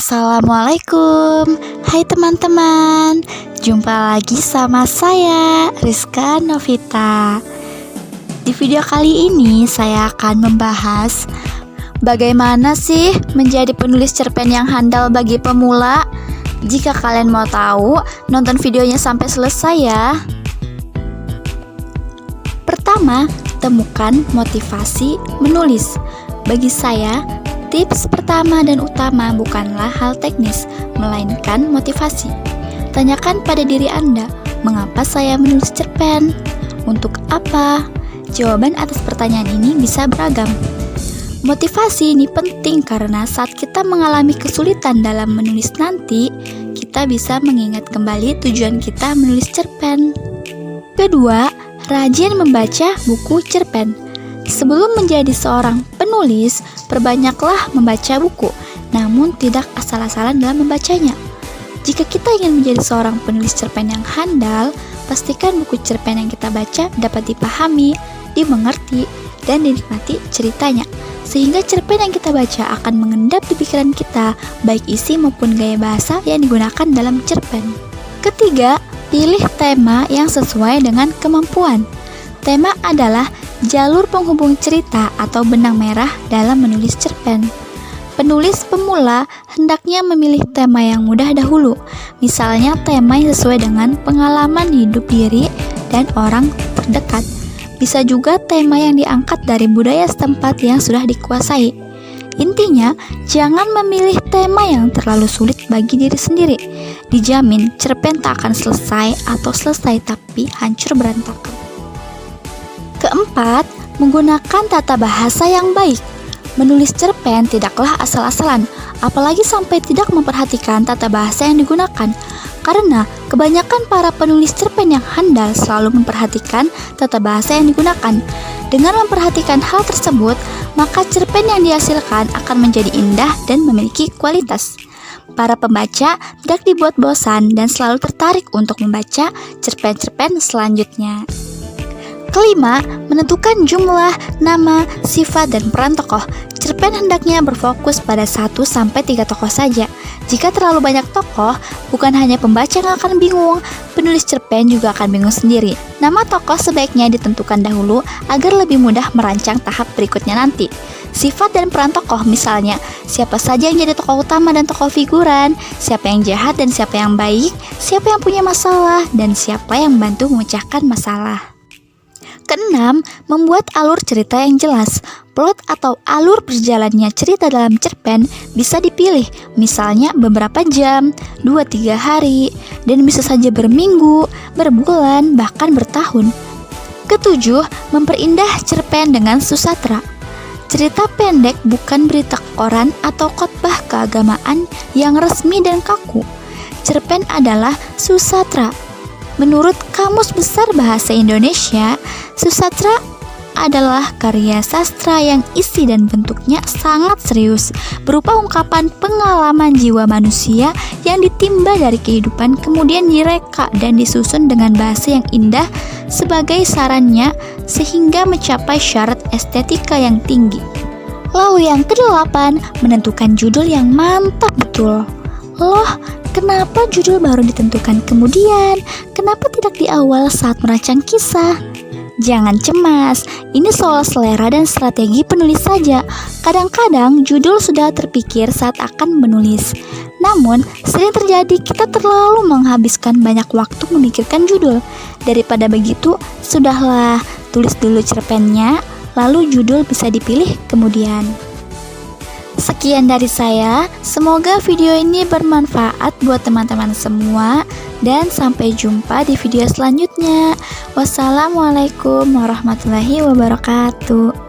Assalamualaikum. Hai teman-teman, jumpa lagi sama saya Rizka Novita. Di video kali ini saya akan membahas bagaimana sih menjadi penulis cerpen yang handal bagi pemula. Jika kalian mau tahu, nonton videonya sampai selesai ya. Pertama, temukan motivasi menulis. Bagi saya, tips pertama dan utama bukanlah hal teknis, melainkan motivasi. Tanyakan pada diri Anda, mengapa saya menulis cerpen? Untuk apa? Jawaban atas pertanyaan ini bisa beragam. Motivasi ini penting karena saat kita mengalami kesulitan dalam menulis nanti, kita bisa mengingat kembali tujuan kita menulis cerpen. Kedua, rajin membaca buku cerpen. Sebelum menjadi seorang penulis, perbanyaklah membaca buku, namun tidak asal-asalan dalam membacanya. Jika kita ingin menjadi seorang penulis cerpen yang handal, pastikan buku cerpen yang kita baca dapat dipahami, dimengerti, dan dinikmati ceritanya. Sehingga cerpen yang kita baca akan mengendap di pikiran kita, baik isi maupun gaya bahasa yang digunakan dalam cerpen. Ketiga, pilih tema yang sesuai dengan kemampuan. Tema adalah jalur penghubung cerita atau benang merah dalam menulis cerpen. Penulis pemula hendaknya memilih tema yang mudah dahulu, misalnya tema yang sesuai dengan pengalaman hidup diri dan orang terdekat. Bisa juga tema yang diangkat dari budaya setempat yang sudah dikuasai. Intinya, jangan memilih tema yang terlalu sulit bagi diri sendiri. Dijamin cerpen tak akan selesai atau selesai tapi hancur berantakan. Keempat, menggunakan tata bahasa yang baik. Menulis cerpen tidaklah asal-asalan, apalagi sampai tidak memperhatikan tata bahasa yang digunakan. Karena kebanyakan para penulis cerpen yang handal selalu memperhatikan tata bahasa yang digunakan. Dengan memperhatikan hal tersebut, maka cerpen yang dihasilkan akan menjadi indah dan memiliki kualitas. Para pembaca tidak dibuat bosan dan selalu tertarik untuk membaca cerpen-cerpen selanjutnya. Kelima, menentukan jumlah, nama, sifat, dan peran tokoh. Cerpen hendaknya berfokus pada 1-3 tokoh saja. Jika terlalu banyak tokoh, bukan hanya pembaca yang akan bingung, penulis cerpen juga akan bingung sendiri. Nama tokoh sebaiknya ditentukan dahulu agar lebih mudah merancang tahap berikutnya nanti. Sifat dan peran tokoh, misalnya siapa saja yang jadi tokoh utama dan tokoh figuran, siapa yang jahat dan siapa yang baik, siapa yang punya masalah, dan siapa yang membantu memecahkan masalah. Keenam, membuat alur cerita yang jelas. Plot atau alur berjalannya cerita dalam cerpen bisa dipilih, misalnya beberapa jam, 2-3 hari, dan bisa saja berminggu, berbulan, bahkan bertahun. Ketujuh, memperindah cerpen dengan susatra. Cerita pendek bukan berita koran atau khotbah keagamaan yang resmi dan kaku. Cerpen adalah susatra. Menurut Kamus Besar Bahasa Indonesia, susatra adalah karya sastra yang isi dan bentuknya sangat serius, berupa ungkapan pengalaman jiwa manusia yang ditimba dari kehidupan kemudian direka dan disusun dengan bahasa yang indah sebagai sarannya sehingga mencapai syarat estetika yang tinggi. Lalu yang kedelapan, menentukan judul yang mantap betul. Loh, kenapa judul baru ditentukan kemudian? Kenapa tidak di awal saat merancang kisah? Jangan cemas, ini soal selera dan strategi penulis saja. Kadang-kadang judul sudah terpikir saat akan menulis. Namun, sering terjadi kita terlalu menghabiskan banyak waktu memikirkan judul. Daripada begitu, sudahlah, tulis dulu cerpennya, lalu judul bisa dipilih kemudian. Sekian dari saya, semoga video ini bermanfaat buat teman-teman semua dan sampai jumpa di video selanjutnya. Wassalamualaikum warahmatullahi wabarakatuh.